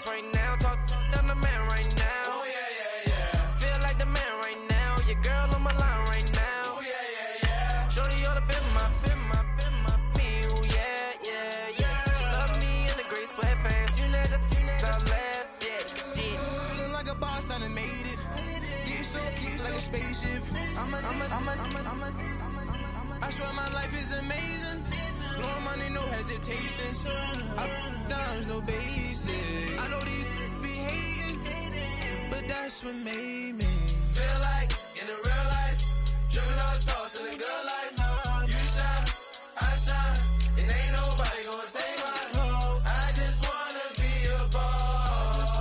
right now. Talk I'm the man right now. Oh, yeah. Feel like the man right now. Your girl on my line right now. Oh, yeah. Shorty ought to been my, me. Ooh, yeah. She love me in the gray sweatpants. You never left, yeah. Feeling like a boss, I done made it. Get so like a spaceship. I swear my life is amazing. Blowing money, no hesitation. Dimes, no basic. I know these be hating, but that's what made me feel like in the real life. Dripping all sauce in the good life. You shine, I shine, and ain't nobody gonna take my home. I just wanna be a boss.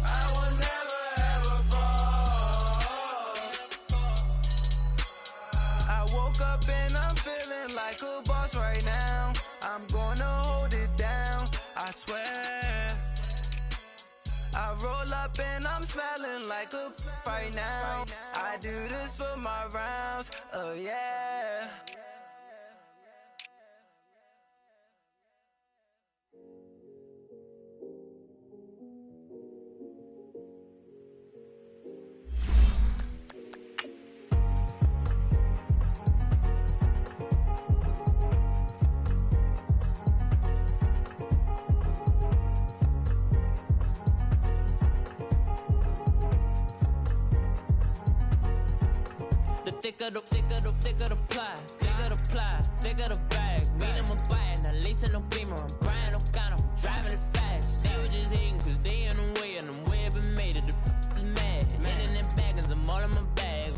I will never ever fall. I woke up and I'm feeling like a boss right now. I'm gonna hold it down, I swear. I roll up and I'm smelling like a right now. I do this for my rounds, oh yeah. Thicker the pie, thicker the bag. Meet them a bite, now lace in no beamer. I'm Brian O'Connor, I'm driving it fast. They were just hating cause they in the way, and I'm way up and made it. The is mad. Man in them baggins, I'm all in my bag.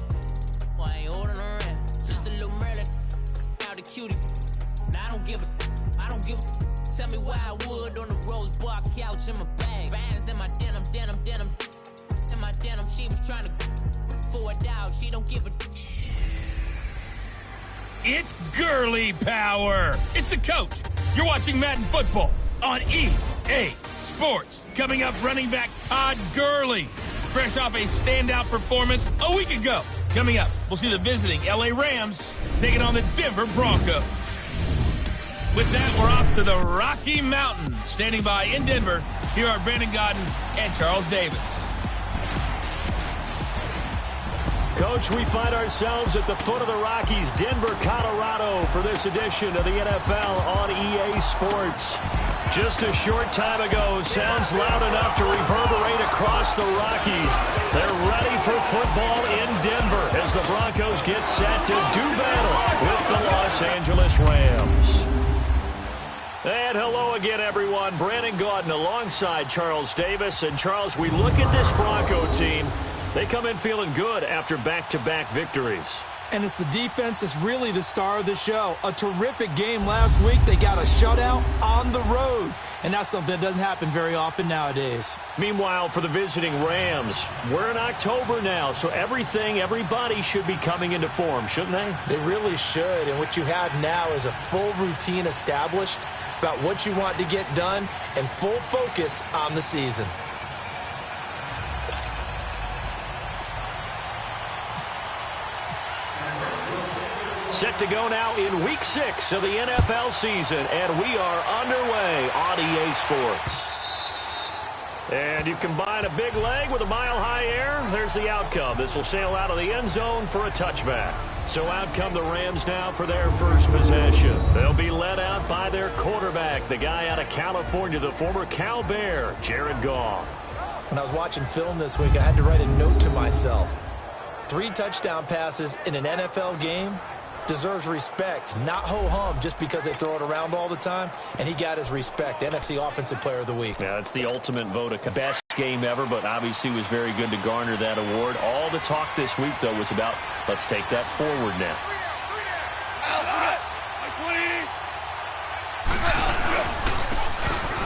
Well, I ain't holding around. Just a little Merlin, out the cutie. Now I don't give a. Tell me why I would on the rose bar couch in my bag. Bands in my denim. In my denim, she was trying to for it out. She don't give a. It's girly power. It's the coach. You're watching Madden Football on EA Sports. Coming up, running back Todd Gurley, fresh off a standout performance a week ago. Coming up, we'll see the visiting LA Rams taking on the Denver Broncos. With that, we're off to the Rocky Mountains. Standing by in Denver, here are Brandon Godden and Charles Davis. Coach, we find ourselves at the foot of the Rockies, Denver, Colorado, for this edition of the NFL on EA Sports. Just a short time ago, sounds loud enough to reverberate across the Rockies. They're ready for football in Denver as the Broncos get set to do battle with the Los Angeles Rams. And hello again, everyone. Brandon Gaudin alongside Charles Davis. And, Charles, we look at this Bronco team. They come in feeling good after back-to-back victories. And it's the defense that's really the star of the show. A terrific game last week. They got a shutout on the road. And that's something that doesn't happen very often nowadays. Meanwhile, for the visiting Rams, we're in October now, so everybody should be coming into form, shouldn't they? They really should. And what you have now is a full routine established about what you want to get done and full focus on the season. Set to go now in Week 6 of the NFL season, and we are underway on EA Sports. And you combine a big leg with a mile-high air, there's the outcome. This will sail out of the end zone for a touchback. So out come the Rams now for their first possession. They'll be led out by their quarterback, the guy out of California, the former Cal Bear, Jared Goff. When I was watching film this week, I had to write a note to myself. 3 touchdown passes in an NFL game deserves respect, not ho-hum just because they throw it around all the time, and he got his respect. NFC Offensive Player of the Week. Yeah, it's the ultimate vote of best game ever, but obviously was very good to garner that award. All the talk this week, though, was about let's take that forward now.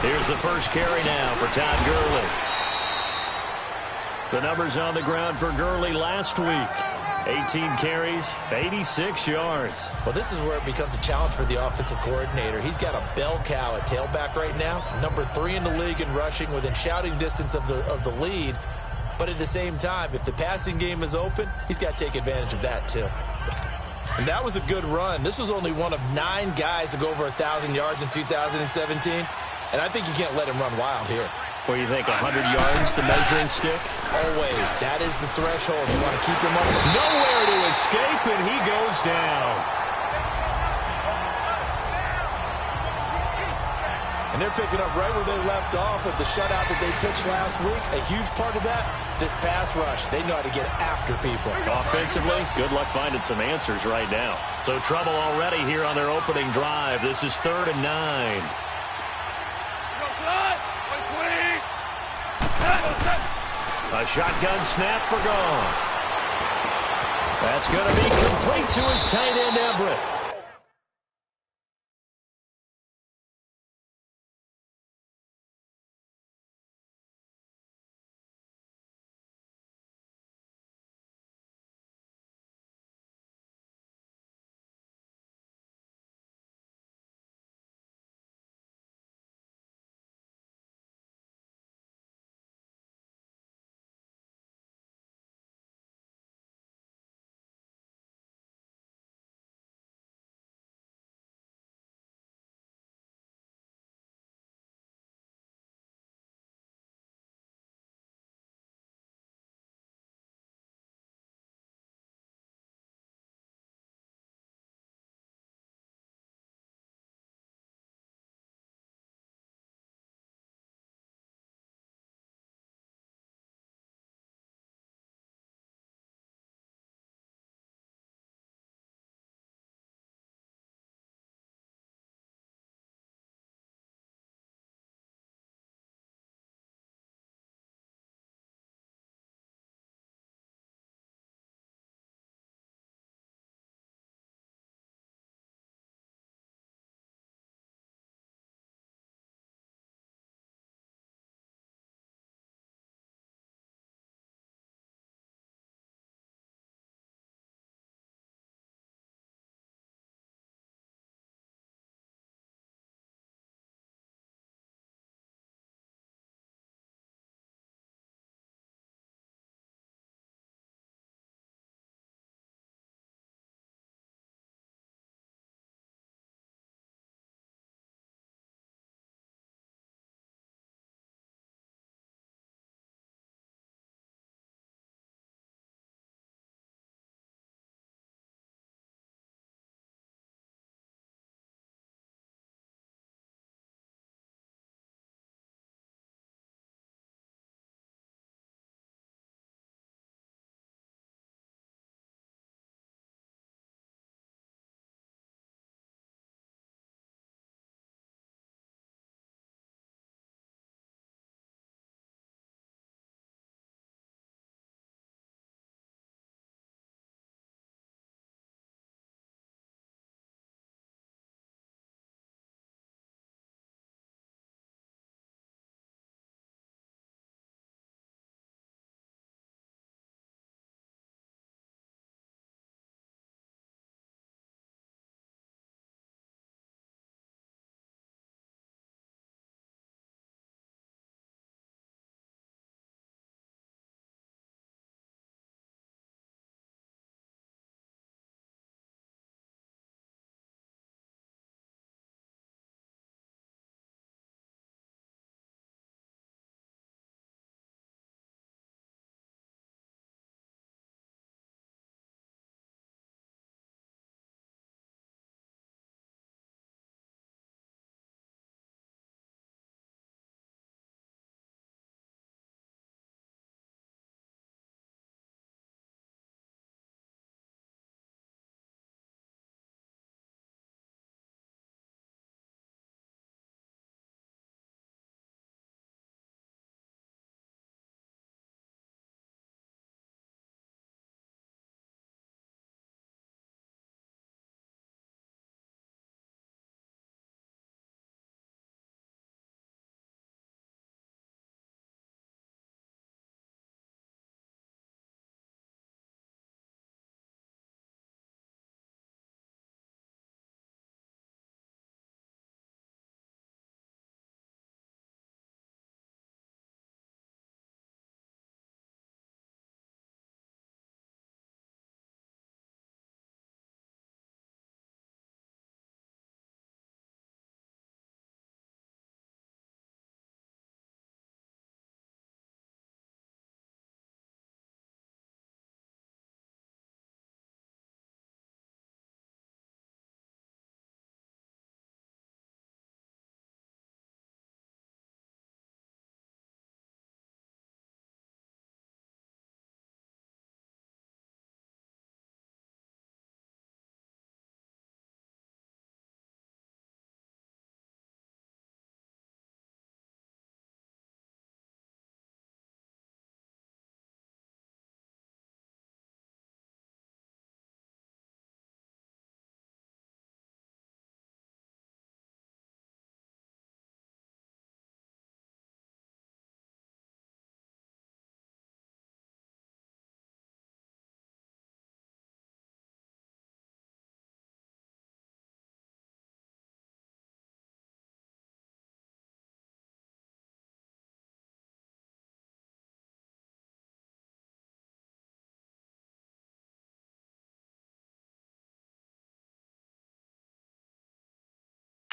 Here's the first carry now for Todd Gurley. The numbers on the ground for Gurley last week. 18 carries, 86 yards. Well, this is where it becomes a challenge for the offensive coordinator. He's got a bell cow at tailback right now, number 3 in the league in rushing, within shouting distance of the lead. But at the same time, if the passing game is open, he's got to take advantage of that too. And that was a good run. This was only one of 9 guys to go over 1,000 yards in 2017. And I think you can't let him run wild here. What do you think, 100 yards, the measuring stick? Always. That is the threshold. You want to keep him up. Nowhere to escape, and he goes down. And they're picking up right where they left off with the shutout that they pitched last week. A huge part of that, this pass rush. They know how to get after people. Offensively, good luck finding some answers right now. So trouble already here on their opening drive. This is 3rd and 9. A shotgun snap for Goff. That's going to be complete to his tight end, Everett.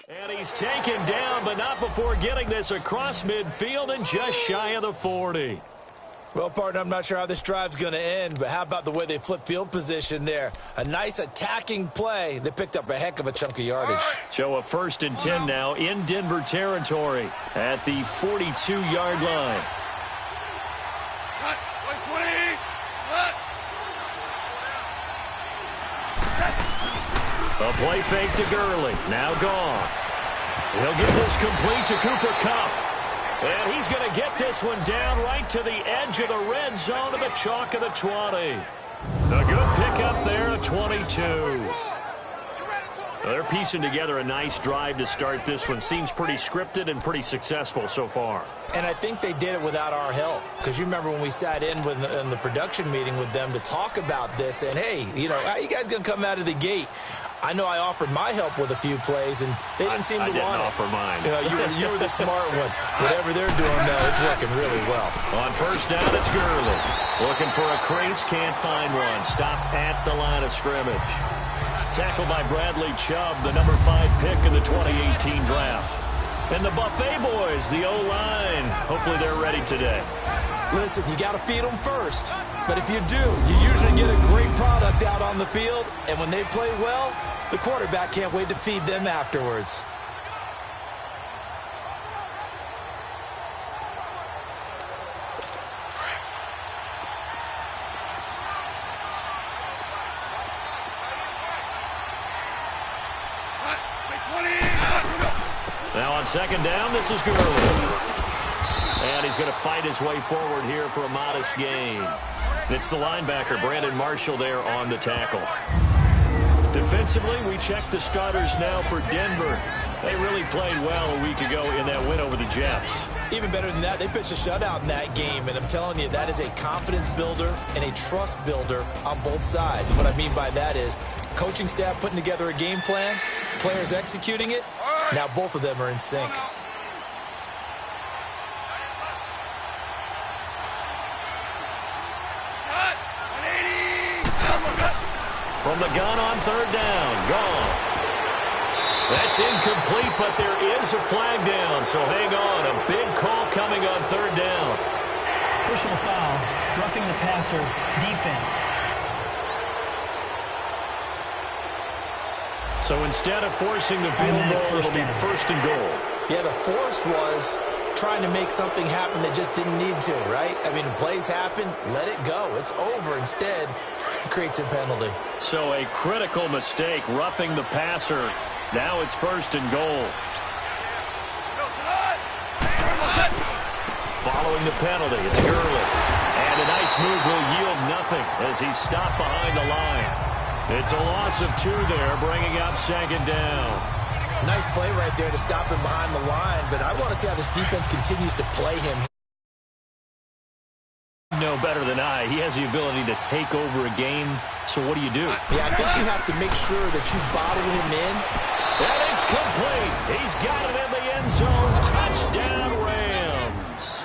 And he's taken down, but not before getting this across midfield and just shy of the 40. Well, partner, I'm not sure how this drive's going to end, but how about the way they flip field position there? A nice attacking play. They picked up a heck of a chunk of yardage. So a 1st and 10 now in Denver territory at the 42-yard line. A play fake to Gurley. Now gone. He'll get this complete to Cooper Kupp. And he's going to get this one down right to the edge of the red zone of the chalk of the 20. A good pickup there at 22. They're piecing together a nice drive to start this one. Seems pretty scripted and pretty successful so far. And I think they did it without our help. Because you remember when we sat in the production meeting with them to talk about this. And, hey, you know, how are you guys going to come out of the gate? I know I offered my help with a few plays, and they didn't seem to want it. I didn't offer mine. You know, you were the smart one. Whatever they're doing, though, it's working really well. On 1st down, it's Gurley. Looking for a crease, can't find one. Stopped at the line of scrimmage. Tackled by Bradley Chubb, the number 5 pick in the 2018 draft. And the Buffet boys, the O-line. Hopefully they're ready today. Listen, you got to feed them first. But if you do, you usually get a great product out on the field. And when they play well, the quarterback can't wait to feed them afterwards. Now on 2nd down, this is Gurley. And he's going to fight his way forward here for a modest gain. It's the linebacker, Brandon Marshall, there on the tackle. Defensively, we check the starters now for Denver. They really played well a week ago in that win over the Jets. Even better than that, they pitched a shutout in that game, and I'm telling you, that is a confidence builder and a trust builder on both sides. And what I mean by that is coaching staff putting together a game plan, players executing it. Now both of them are in sync. From the gun on 3rd down, gone. That's incomplete, but there is a flag down, so hang on. A big call coming on 3rd down. Personal foul, roughing the passer, defense. So instead of forcing the field goal, it'll be 1st and goal. Yeah, the force was trying to make something happen that just didn't need to, right? I mean, plays happen, let it go. It's over. Instead, it creates a penalty. So a critical mistake, roughing the passer. Now it's 1st and goal. Following the penalty, it's Gurley. And a nice move will yield nothing as he's stopped behind the line. It's a loss of 2 there, bringing up 2nd down. Nice play right there to stop him behind the line, but I want to see how this defense continues to play him. No better than I. He has the ability to take over a game, so what do you do? Yeah, I think you have to make sure that you bottle him in. And it's complete. He's got it in the end zone. Touchdown, Rams.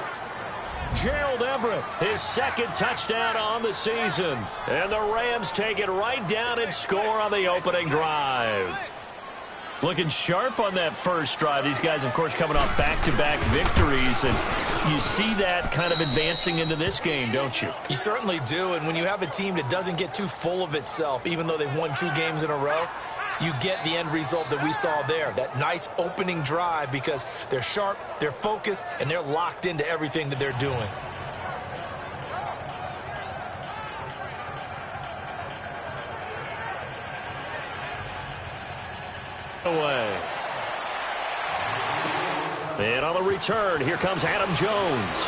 Gerald Everett, his 2nd touchdown on the season. And the Rams take it right down and score on the opening drive. Looking sharp on that first drive. These guys, of course, coming off back-to-back victories, and you see that kind of advancing into this game, don't you? You certainly do, and when you have a team that doesn't get too full of itself, even though they've won 2 games in a row, you get the end result that we saw there, that nice opening drive, because they're sharp, they're focused, and they're locked into everything that they're doing. Away. And on the return, here comes Adam Jones.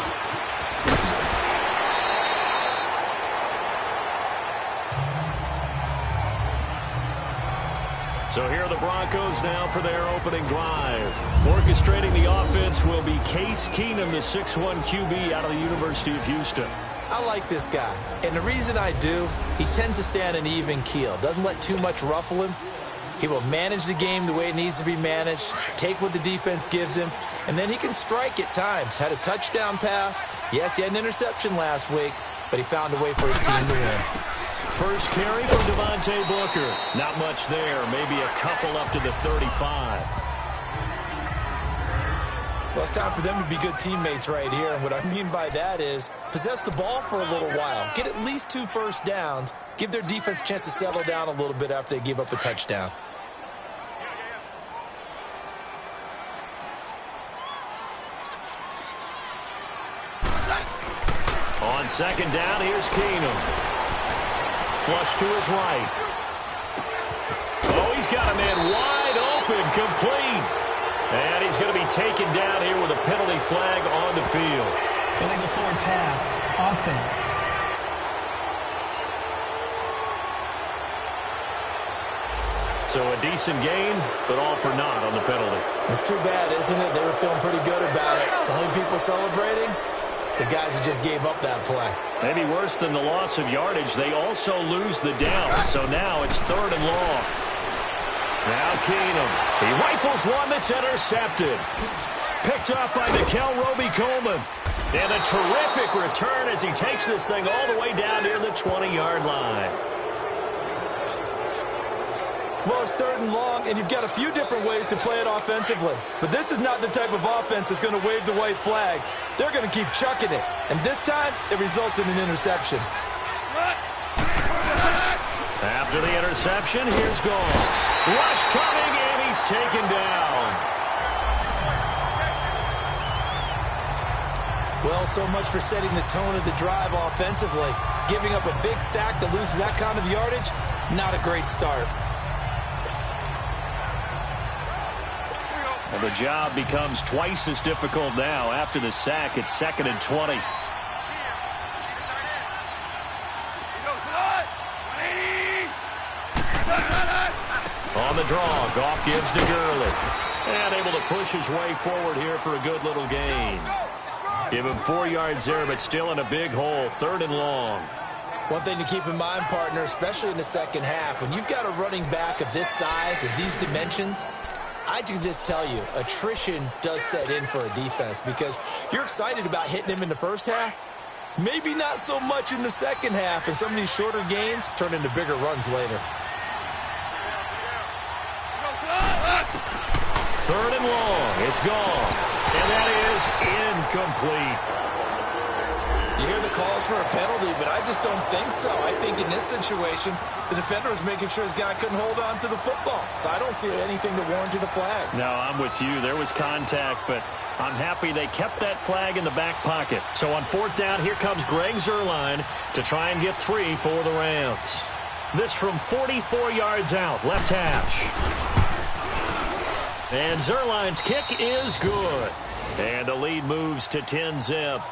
So here are the Broncos now for their opening drive. Orchestrating the offense will be Case Keenum, the 6'1 QB out of the University of Houston. I like this guy, and the reason I do, he tends to stay on an even keel. Doesn't let too much ruffle him. He will manage the game the way it needs to be managed, take what the defense gives him, and then he can strike at times. Had a touchdown pass. Yes, he had an interception last week, but he found a way for his team to win. First carry from Devontae Booker. Not much there, maybe a couple up to the 35. Well, it's time for them to be good teammates right here. And what I mean by that is possess the ball for a little while. Get at least 2 first downs. Give their defense a chance to settle down a little bit after they give up a touchdown. On second down, here's Keenum. Flush to his right. Oh, he's got a man wide open, complete. And he's going to be taken down here with a penalty flag on the field. Illegal forward pass. Offense. So a decent gain, but all for naught on the penalty. It's too bad, isn't it? They were feeling pretty good about it. The only people celebrating, the guys who just gave up that play. Maybe worse than the loss of yardage, they also lose the down. So now it's 3rd and long. Now Keenum. He rifles one that's intercepted. Picked up by Nickel Roby-Coleman. And a terrific return as he takes this thing all the way down near the 20-yard line. Well, it's 3rd and long, and you've got a few different ways to play it offensively. But this is not the type of offense that's going to wave the white flag. They're going to keep chucking it. And this time, it results in an interception. After the interception, here's Gall. Rush coming, and he's taken down. Well, so much for setting the tone of the drive offensively. Giving up a big sack that loses that kind of yardage, not a great start. Well, the job becomes twice as difficult now. After the sack, it's 2nd and 20. On the draw, Goff gives to Gurley. And able to push his way forward here for a good little gain. Give him 4 yards there, but still in a big hole. 3rd and long. One thing to keep in mind, partner, especially in the second half, when you've got a running back of this size and these dimensions, I can just tell you, attrition does set in for a defense because you're excited about hitting him in the first half. Maybe not so much in the second half, and some of these shorter gains turn into bigger runs later. 3rd and long. It's gone. And that is incomplete. You hear the calls for a penalty, but I just don't think so. I think in this situation, the defender was making sure his guy couldn't hold on to the football. So I don't see anything to warrant a flag. No, I'm with you. There was contact, but I'm happy they kept that flag in the back pocket. So on 4th down, here comes Greg Zuerlein to try and get 3 for the Rams. This from 44 yards out, left hash. And Zuerlein's kick is good. And the lead moves to 10-zip.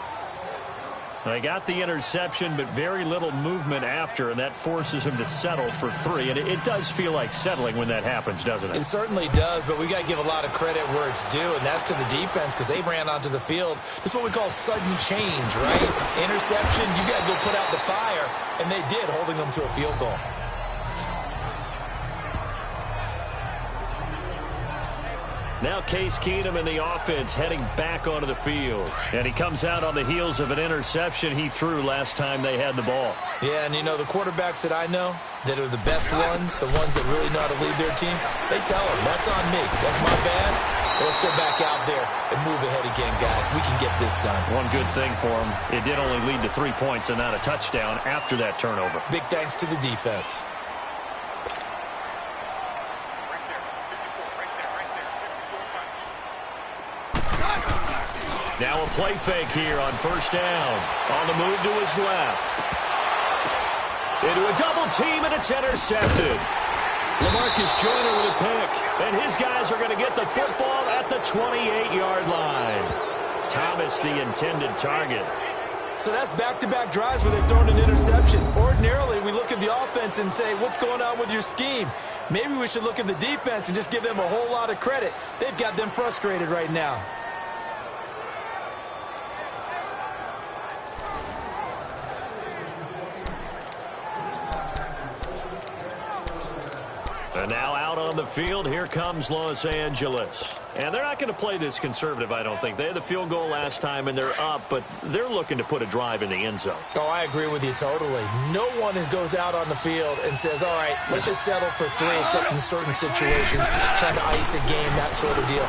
They got the interception, but very little movement after, and that forces him to settle for 3. And it does feel like settling when that happens, doesn't it? It certainly does, but we got to give a lot of credit where it's due, and that's to the defense because they ran onto the field. This is what we call sudden change, right? Interception, you got to go put out the fire, and they did, holding them to a field goal. Now Case Keenum in the offense heading back onto the field. And he comes out on the heels of an interception he threw last time they had the ball. Yeah, and you know, the quarterbacks that I know that are the best ones, the ones that really know how to lead their team, they tell them, that's on me. That's my bad. Let's go back out there and move ahead again, guys. We can get this done. One good thing for him, it did only lead to 3 points and not a touchdown after that turnover. Big thanks to the defense. Now a play fake here on 1st down. On the move to his left. Into a double team, and it's intercepted. LaMarcus Joyner with a pick. And his guys are going to get the football at the 28-yard line. Thomas, the intended target. So that's back-to-back drives where they've thrown an interception. Ordinarily, we look at the offense and say, what's going on with your scheme? Maybe we should look at the defense and just give them a whole lot of credit. They've got them frustrated right now. And now out on the field, here comes Los Angeles. And they're not going to play this conservative, I don't think. They had the field goal last time, and they're up, but they're looking to put a drive in the end zone. Oh, I agree with you totally. No one goes out on the field and says, all right, let's just settle for 3, except in certain situations, trying to ice a game, that sort of deal.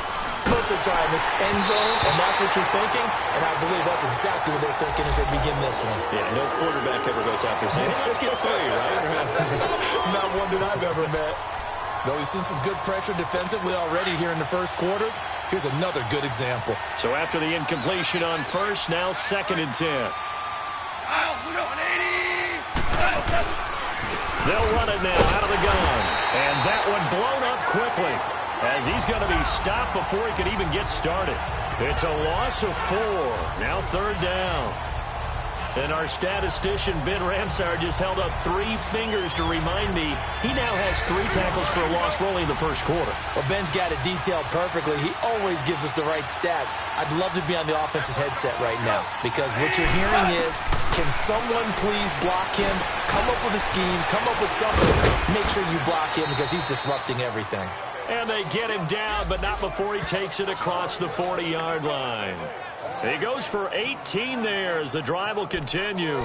Most of the time, it's end zone, and that's what you're thinking, and I believe that's exactly what they're thinking as they begin this one. Yeah, no quarterback ever goes out there saying, hey, let's get 3, right? Not one that I've ever met. Though we've seen some good pressure defensively already here in the first quarter, here's another good example. So after the incompletion on first, now 2nd and 10. They'll run it now out of the gun. And that one blown up quickly as he's going to be stopped before he could even get started. It's a loss of 4. Now 3rd down. And our statistician, Ben Ramsar, just held up 3 fingers to remind me he now has 3 tackles for a loss rolling in the first quarter. Well, Ben's got it detailed perfectly. He always gives us the right stats. I'd love to be on the offense's headset right now because what you're hearing is, can someone please block him? Come up with a scheme. Come up with something. Make sure you block him because he's disrupting everything. And they get him down, but not before he takes it across the 40-yard line. He goes for 18 there as the drive will continue.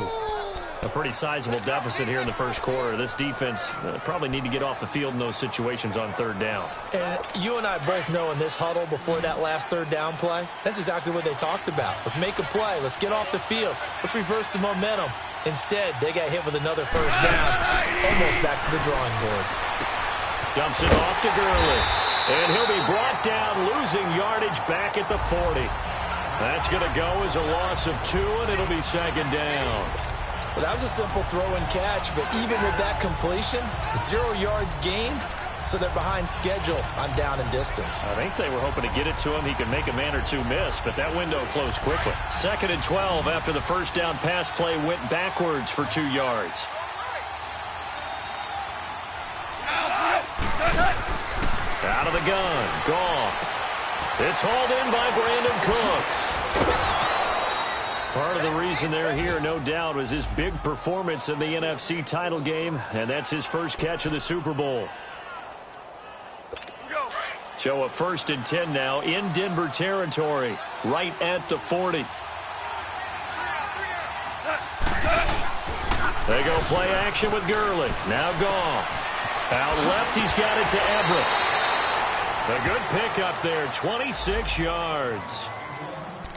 A pretty sizable deficit here in the first quarter. This defense probably need to get off the field in those situations on 3rd down. And you and I both know in this huddle before that last 3rd down play, that's exactly what they talked about. Let's make a play. Let's get off the field. Let's reverse the momentum. Instead, they got hit with another 1st down, almost back to the drawing board. Dumps it off to Gurley. And he'll be brought down, losing yardage back at the 40. That's going to go as a loss of 2, and it'll be 2nd down. Well, that was a simple throw and catch, but even with that completion, 0 yards gained, so they're behind schedule on down and distance. I think they were hoping to get it to him. He could make a man or 2 miss, but that window closed quickly. 2nd and 12 after the 1st down pass play went backwards for 2 yards. Out of the gun, Goff. It's hauled in by Brandon Cooks. Part of the reason they're here, no doubt, was his big performance in the NFC title game, and that's his first catch of the Super Bowl. So a 1st and 10 now in Denver territory, right at the 40. They go play action with Gurley. Now Goff. Out left, he's got it to Everett. A good pickup there, 26 yards.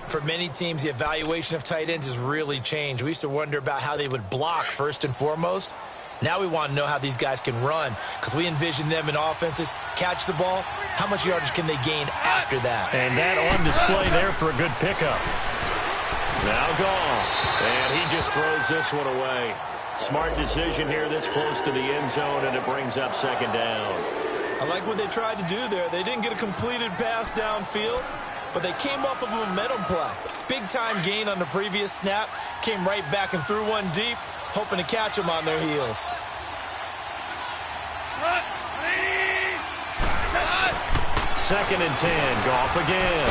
For many teams, the evaluation of tight ends has really changed. We used to wonder about how they would block first and foremost. Now we want to know how these guys can run because we envision them in offenses, catch the ball. How much yardage can they gain after that? And that on display there for a good pickup. Now Goff. And he just throws this one away. Smart decision here this close to the end zone, and it brings up 2nd down. I like what they tried to do there. They didn't get a completed pass downfield, but they came off of a momentum play. Big-time gain on the previous snap, came right back and threw one deep, hoping to catch them on their heels. 2nd and 10, Goff again.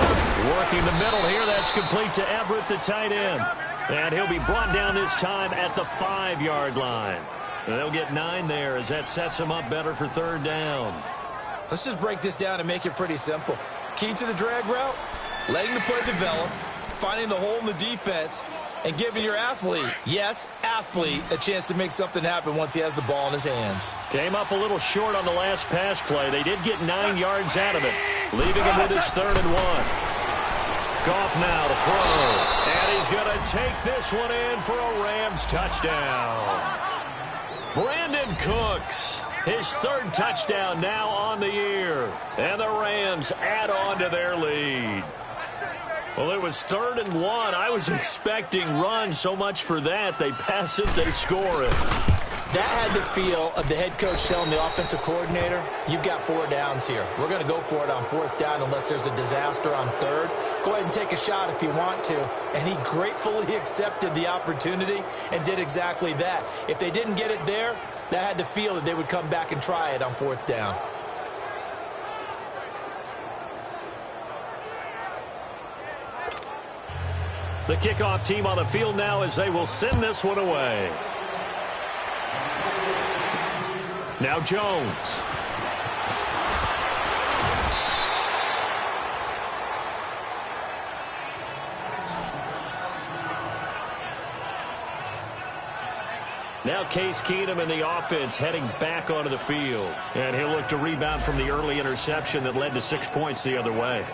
Working the middle here, that's complete to Everett, the tight end. And he'll be brought down this time at the 5-yard line. And they'll get 9 there as that sets him up better for 3rd down. Let's just break this down and make it pretty simple. Key to the drag route, letting the play develop, finding the hole in the defense, and giving your athlete, yes, athlete, a chance to make something happen once he has the ball in his hands. Came up a little short on the last pass play. They did get 9 yards out of it, leaving him with his 3rd and 1. Goff now to throw, and he's going to take this one in for a Rams touchdown. Brandon Cooks, his 3rd touchdown now on the year. And the Rams add on to their lead. Well, it was 3rd and 1. I was expecting run, so much for that. They pass it, they score it. That had the feel of the head coach telling the offensive coordinator, you've got 4 downs here. We're going to go for it on 4th down unless there's a disaster on 3rd. Go ahead and take a shot if you want to. And he gratefully accepted the opportunity and did exactly that. If they didn't get it there, that had the feel that they would come back and try it on 4th down. The kickoff team on the field now as they will send this one away. Now Jones. Now Case Keenum in the offense heading back onto the field. And he'll look to rebound from the early interception that led to 6 points the other way.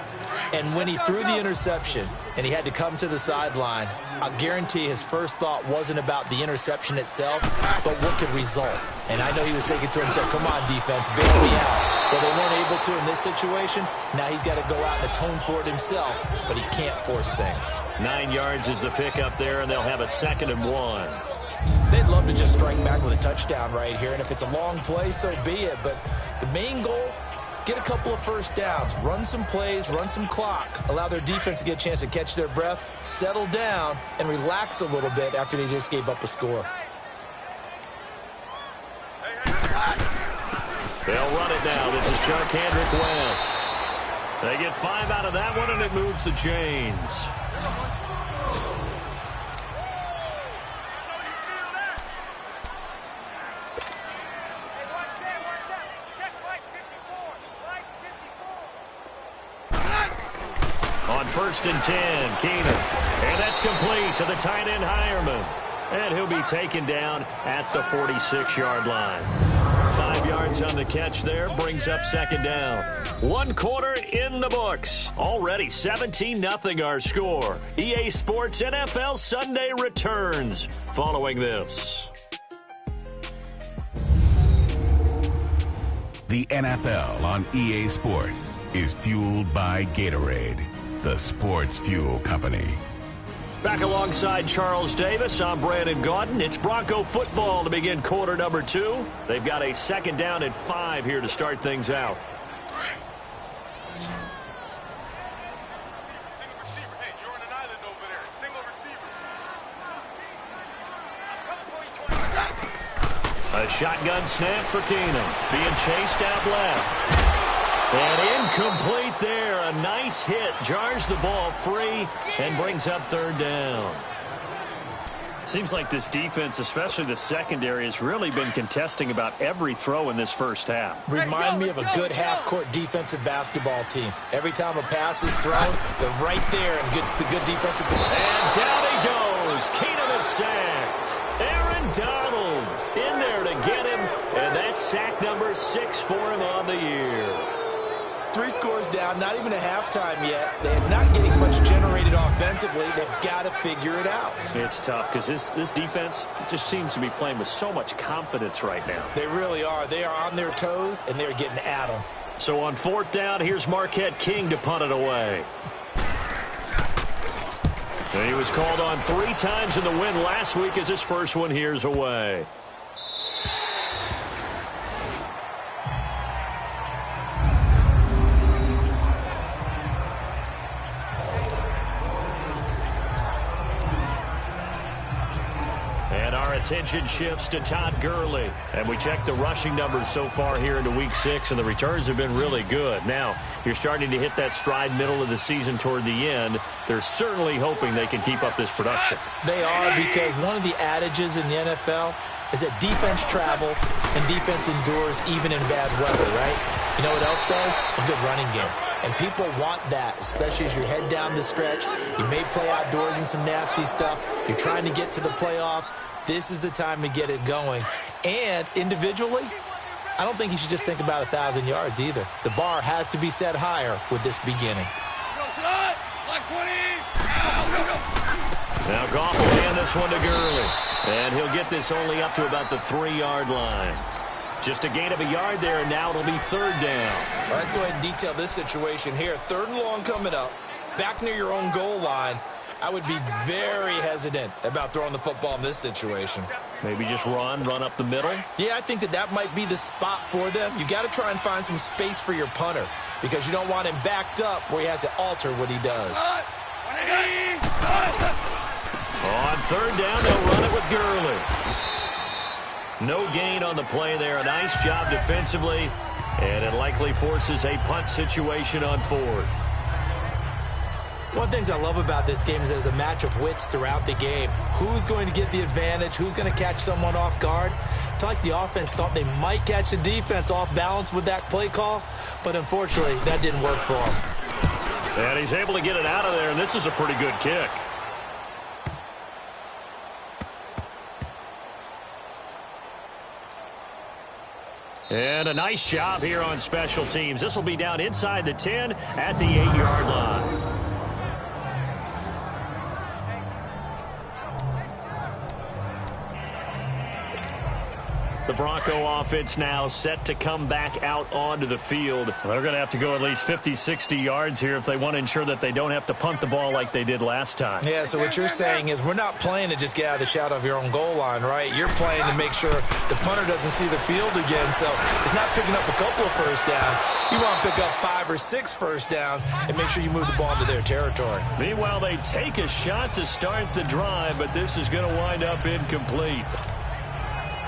And when he threw the interception and he had to come to the sideline, I guarantee his first thought wasn't about the interception itself, but what could result. And I know he was thinking to himself, come on, defense, bail me out. Well, they weren't able to in this situation. Now he's got to go out and atone for it himself, but he can't force things. 9 yards is the pickup there, and they'll have a 2nd and 1. They'd love to just strike back with a touchdown right here, and if it's a long play, so be it. But the main goal, get a couple of first downs, run some plays, run some clock, allow their defense to get a chance to catch their breath, settle down, and relax a little bit after they just gave up a score. They'll run it now. This is Charkandrick West. They get 5 out of that one, and it moves the chains. On 1st and 10, Keenan. And that's complete to the tight end, Hireman. And he'll be taken down at the 46-yard line. 5 yards on the catch there, brings up 2nd down. 1 quarter in the books. Already 17-0 our score. EA Sports NFL Sunday returns following this. The NFL on EA Sports is fueled by Gatorade, the sports fuel company. Back alongside Charles Davis, I'm Brandon Gaudin. It's Bronco football to begin quarter number 2. They've got a 2nd down and 5 here to start things out. A shotgun snap for Keenum. Being chased out left. And incomplete there. A nice hit. Jars the ball free and brings up 3rd down. Seems like this defense, especially the secondary, has really been contesting about every throw in this first half. Remind me of a good half-court defensive basketball team. Every time a pass is thrown, they're right there and gets the good defensive. And down he goes. Keenum is sacked. Aaron Donald in there to get him. And that's sack number 6 for him on the year. 3 scores down, not even a halftime yet. They're not getting much generated offensively. They've got to figure it out. It's tough because this defense just seems to be playing with so much confidence right now. They really are. They are on their toes, and they're getting at them. So on 4th down, here's Marquette King to punt it away. And he was called on 3 times in the win last week as his first one here's away. Attention shifts to Todd Gurley. And we check the rushing numbers so far here into Week 6, and the returns have been really good. Now, you're starting to hit that stride middle of the season toward the end. They're certainly hoping they can keep up this production. They are, because one of the adages in the NFL is that defense travels and defense endures even in bad weather, right? You know what else does? A good running game. And people want that, especially as you head down the stretch. You may play outdoors in some nasty stuff. You're trying to get to the playoffs. This is the time to get it going. And individually, I don't think you should just think about 1,000 yards either. The bar has to be set higher with this beginning. Now Goff will hand this one to Gurley. And he'll get this only up to about the 3-yard line. Just a gain of a yard there, and now it'll be 3rd down. Well, let's go ahead and detail this situation here. 3rd and long coming up. Back near your own goal line. I would be very hesitant about throwing the football in this situation. Maybe just run up the middle? Yeah, I think that might be the spot for them. You got to try and find some space for your punter because you don't want him backed up where he has to alter what he does. On 3rd down, they'll run it with Gurley. No gain on the play there. A nice job defensively, and it likely forces a punt situation on 4th. One of the things I love about this game is there's a match of wits throughout the game. Who's going to get the advantage? Who's going to catch someone off guard? I feel like the offense thought they might catch the defense off balance with that play call, but unfortunately, that didn't work for him. And he's able to get it out of there, and this is a pretty good kick. And a nice job here on special teams. This will be down inside the 10 at the 8-yard line. The Bronco offense now set to come back out onto the field. They're going to have to go at least 50, 60 yards here if they want to ensure that they don't have to punt the ball like they did last time. Yeah, so what you're saying is we're not playing to just get out of the shadow of your own goal line, right? You're playing to make sure the punter doesn't see the field again. So it's not picking up a couple of first downs. You want to pick up 5 or 6 first downs and make sure you move the ball into their territory. Meanwhile, they take a shot to start the drive, but this is going to wind up incomplete.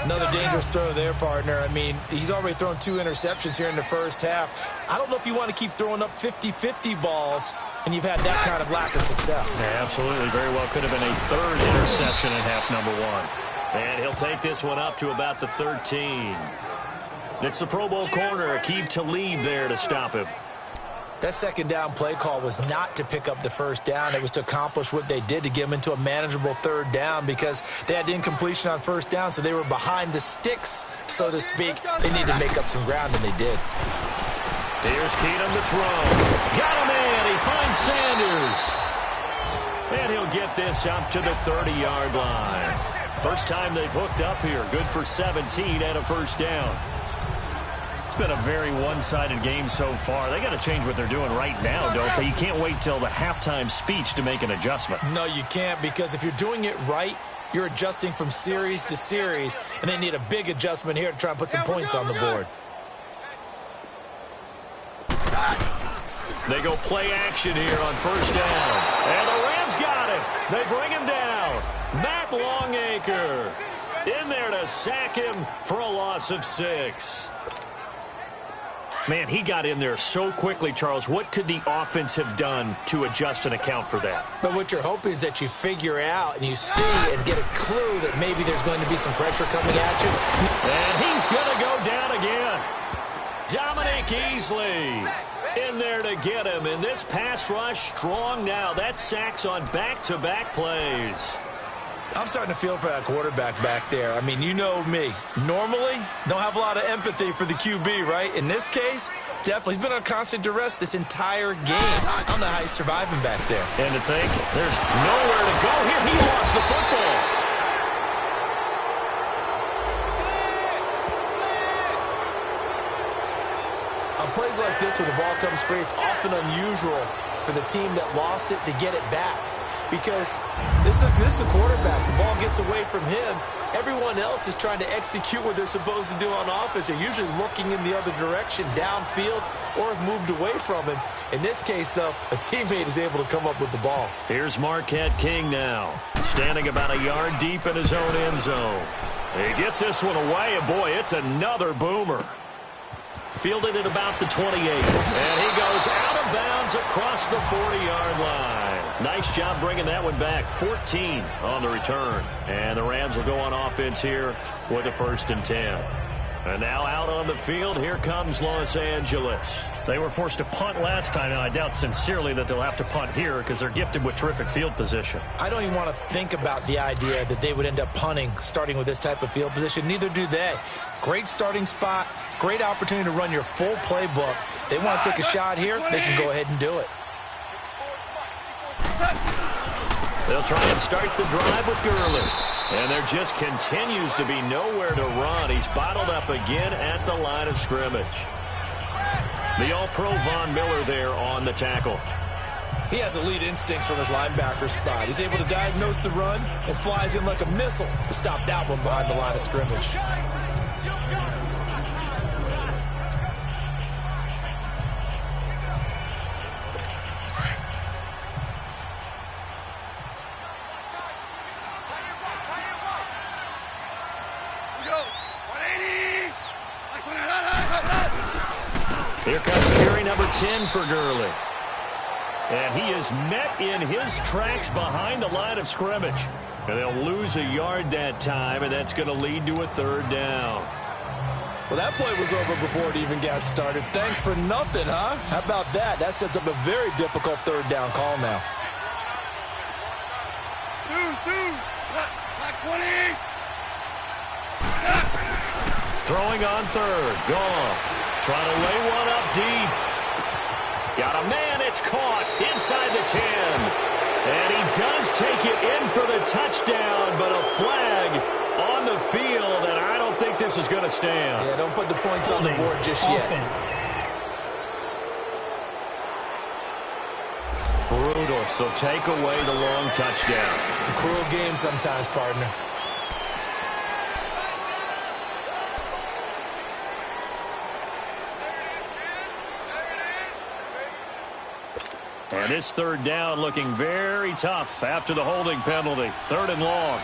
Another dangerous throw there, partner. I mean, he's already thrown 2 interceptions here in the first half. I don't know if you want to keep throwing up 50-50 balls, and you've had that kind of lack of success. Yeah, absolutely. Very well could have been a 3rd interception in half number 1. And he'll take this one up to about the 13. It's the Pro Bowl corner, Aqib Talib there to stop him. That second down play call was not to pick up the first down. It was to accomplish what they did to get them into a manageable 3rd down because they had incompletion on first down, so they were behind the sticks, so to speak. They needed to make up some ground, and they did. Here's Keenum to throw. Got him in. He finds Sanders. And he'll get this up to the 30-yard line. First time they've hooked up here. Good for 17 and a first down. It's been a very one-sided game so far. They got to change what they're doing right now, don't they? You can't wait till the halftime speech to make an adjustment. No, you can't, because if you're doing it right, you're adjusting from series to series, and they need a big adjustment here to try and put some points on the board. They go play action here on first down. And the Rams got it. They bring him down. Matt Longacre in there to sack him for a loss of 6. Man, he got in there so quickly, Charles. What could the offense have done to adjust and account for that? But what you're hoping is that you figure out and you see and get a clue that maybe there's going to be some pressure coming at you. And he's going to go down again. Dominic Easley in there to get him. And this pass rush strong now. That sacks on back-to-back plays. I'm starting to feel for that quarterback back there. I mean, you know me. Normally, don't have a lot of empathy for the QB, right? In this case, definitely. He's been on constant duress this entire game. I don't know how he's surviving back there. And to think, there's nowhere to go here. He lost the football. On plays like this where the ball comes free, it's often unusual for the team that lost it to get it back. Because this is the quarterback. The ball gets away from him. Everyone else is trying to execute what they're supposed to do on offense. They're usually looking in the other direction, downfield, or have moved away from him. In this case, though, a teammate is able to come up with the ball. Here's Marquette King now, standing about a yard deep in his own end zone. He gets this one away, and boy, it's another boomer. Fielded at about the 28. And he goes out of bounds across the 40-yard line. Nice job bringing that one back. 14 on the return. And the Rams will go on offense here with a 1st and 10. And now out on the field, here comes Los Angeles. They were forced to punt last time. Now, I doubt sincerely that they'll have to punt here because they're gifted with terrific field position. I don't even want to think about the idea that they would end up punting starting with this type of field position. Neither do they. Great starting spot. Great opportunity to run your full playbook. They want to take a shot here, they can go ahead and do it. They'll try and start the drive with Gurley. And there just continues to be nowhere to run. He's bottled up again at the line of scrimmage. The All-Pro Von Miller there on the tackle. He has elite instincts from his linebacker spot. He's able to diagnose the run and flies in like a missile to stop that one behind the line of scrimmage. Here comes carry number 10 for Gurley. And he is met in his tracks behind the line of scrimmage. And they'll lose a yard that time, and that's going to lead to a 3rd down. Well, that play was over before it even got started. Thanks for nothing, huh? How about that? That sets up a very difficult 3rd down call now. Throwing on third. Goff. Trying to lay one up deep. Got a man. It's caught inside the 10. And he does take it in for the touchdown, but a flag on the field, and I don't think this is going to stand. Yeah, don't put the points on the board just yet. Offense. Brutus will take away the long touchdown. It's a cruel game sometimes, partner. And this third down looking very tough after the holding penalty. Third and long.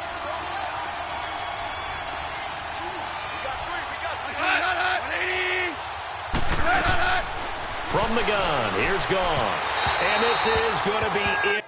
From the gun, here's Goff. And this is going to be it.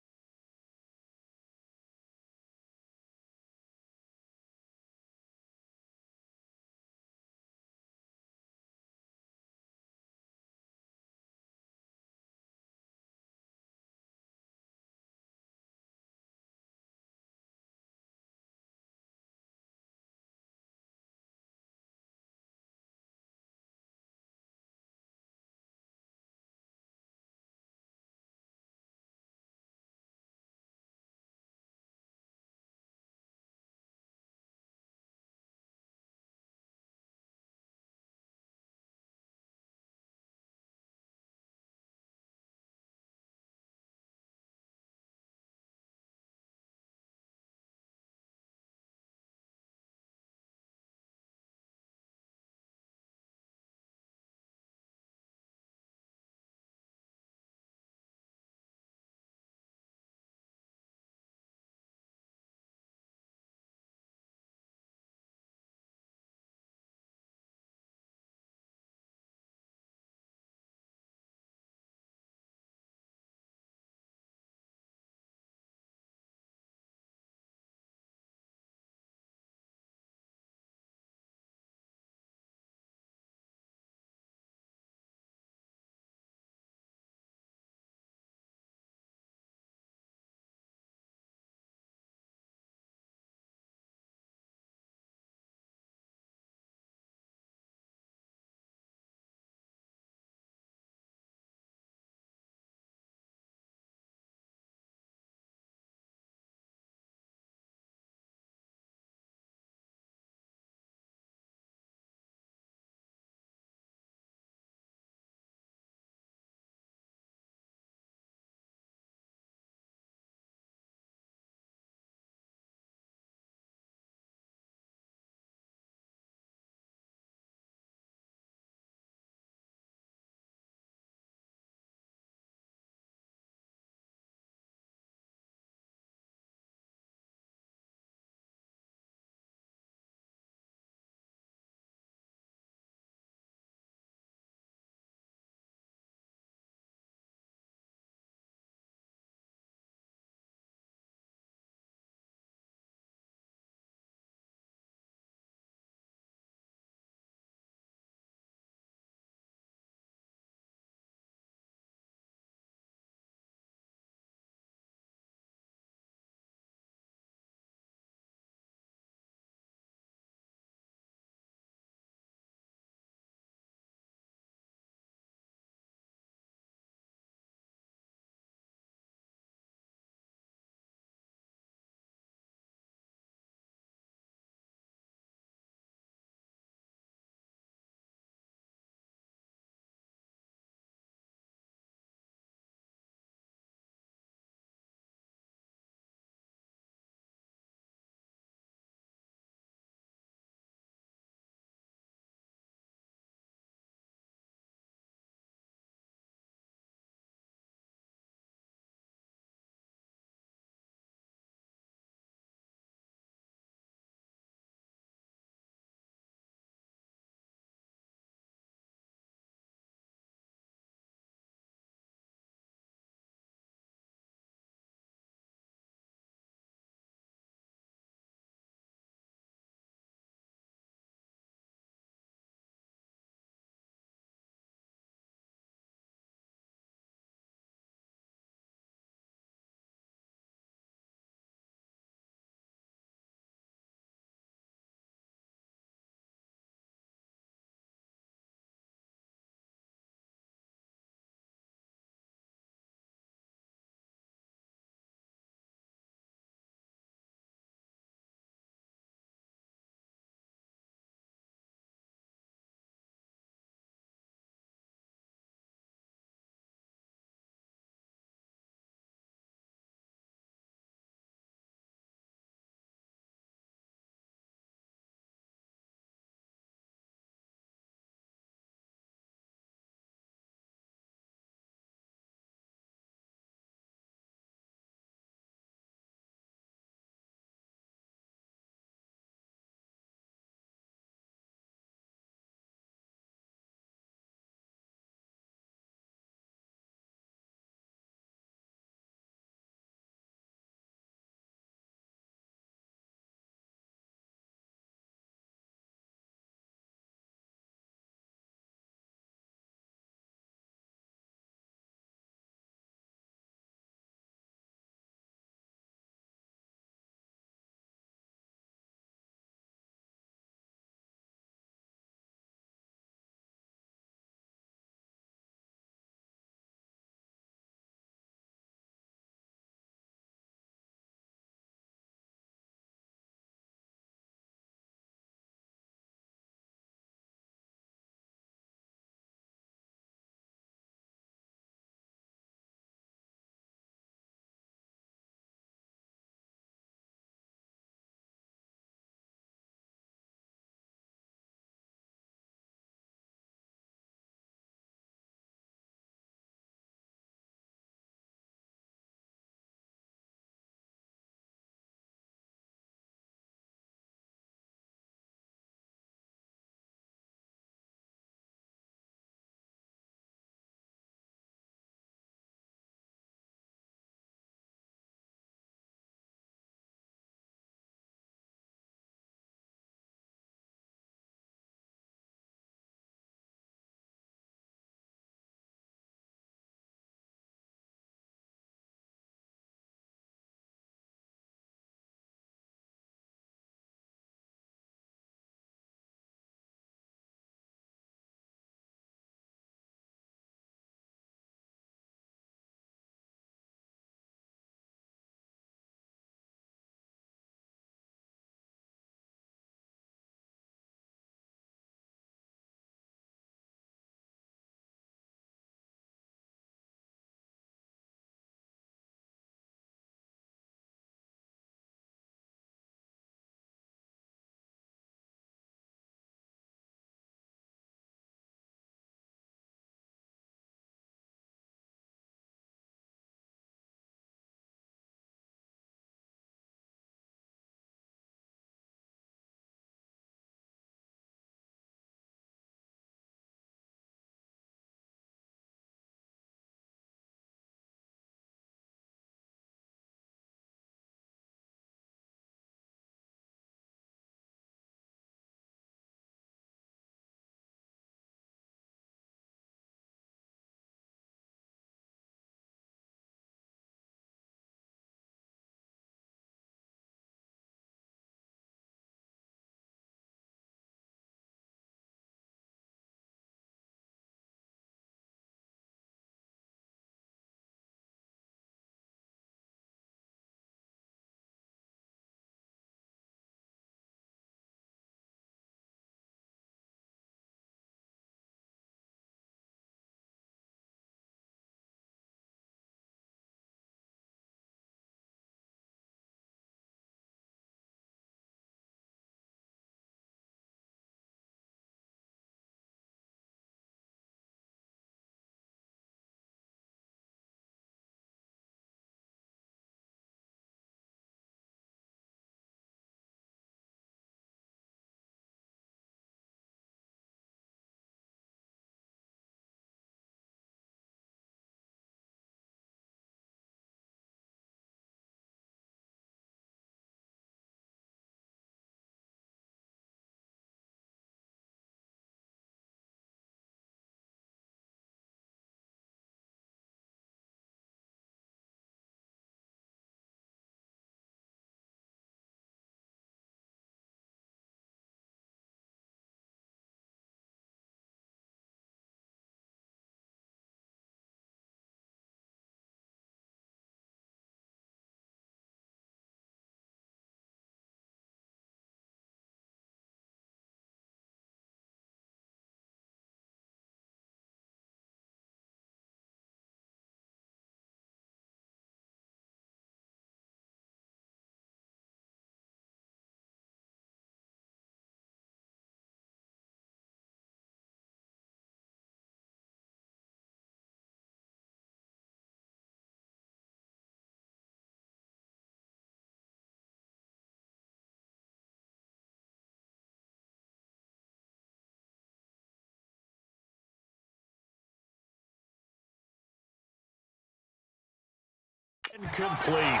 Complete.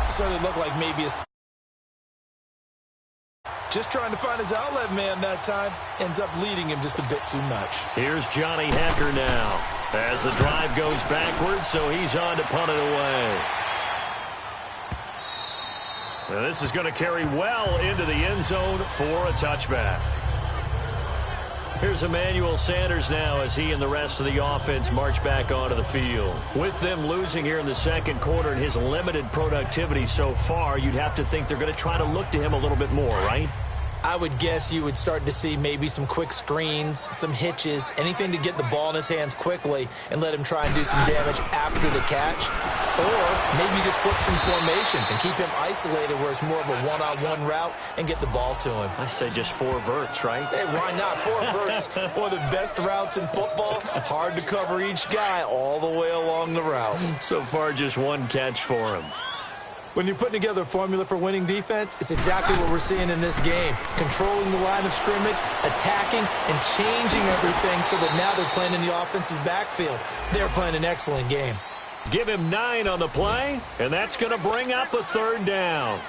Certainly looked like maybe it's just trying to find his outlet man that time. Ends up leading him just a bit too much. Here's Johnny Hecker now as the drive goes backwards, so he's on to punt it away. Now this is going to carry well into the end zone for a touchback. Here's Emmanuel Sanders now as he and the rest of the offense march back onto the field. With them losing here in the second quarter and his limited productivity so far, you'd have to think they're going to try to look to him a little bit more, right? I would guess you would start to see maybe some quick screens, some hitches, anything to get the ball in his hands quickly and let him try and do some damage after the catch. Or maybe just flip some formations and keep him isolated where it's more of a one-on-one route and get the ball to him. I say just 4 verts, right? Hey, why not? 4 verts, one of the best routes in football. Hard to cover each guy all the way along the route. So far, just 1 catch for him. When you're putting together a formula for winning defense, it's exactly what we're seeing in this game. Controlling the line of scrimmage, attacking, and changing everything so that now they're playing in the offense's backfield. They're playing an excellent game. Give him 9 on the play, and that's going to bring up a 3rd down.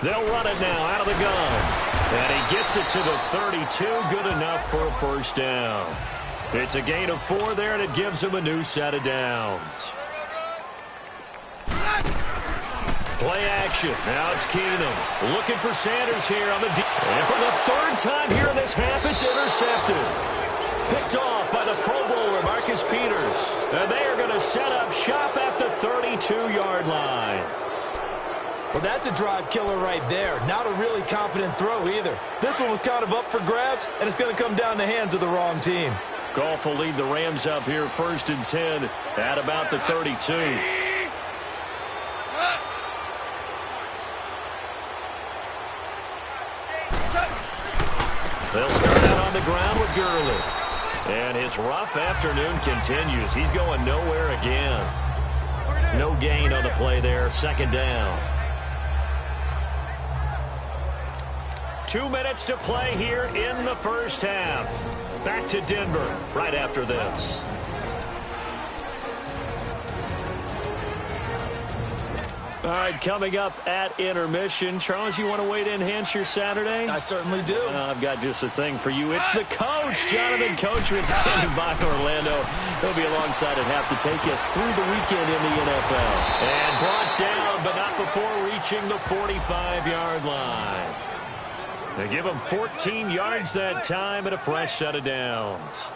They'll run it now out of the gun. And he gets it to the 32, good enough for a 1st down. It's a gain of 4 there, and it gives him a new set of downs. Play action. Now it's Keenum looking for Sanders here on the deep. And for the 3rd time here in this half, it's intercepted. Picked off by the Pro Bowler, Marcus Peters. And they are going to set up shop at the 32-yard line. Well, that's a drive killer right there. Not a really confident throw either. This one was kind of up for grabs, and it's going to come down the hands of the wrong team. Goff will lead the Rams up here 1st and 10 at about the 32. They'll start out on the ground with Gurley. And his rough afternoon continues. He's going nowhere again. No gain on the play there. 2nd down. 2 minutes to play here in the 1st half. Back to Denver right after this. All right, coming up at intermission. Charles, you want to wait to enhance your Saturday? I certainly do. I've got just a thing for you. It's the coach, Jonathan Coachman, standing by Orlando. He'll be alongside at half to take us through the weekend in the NFL. And brought down, but not before reaching the 45-yard line. They give him 14 yards that time and a fresh set of downs.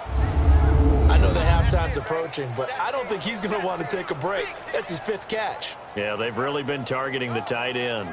I know the halftime's approaching, but I don't think he's going to want to take a break. That's his 5th catch. Yeah, they've really been targeting the tight end.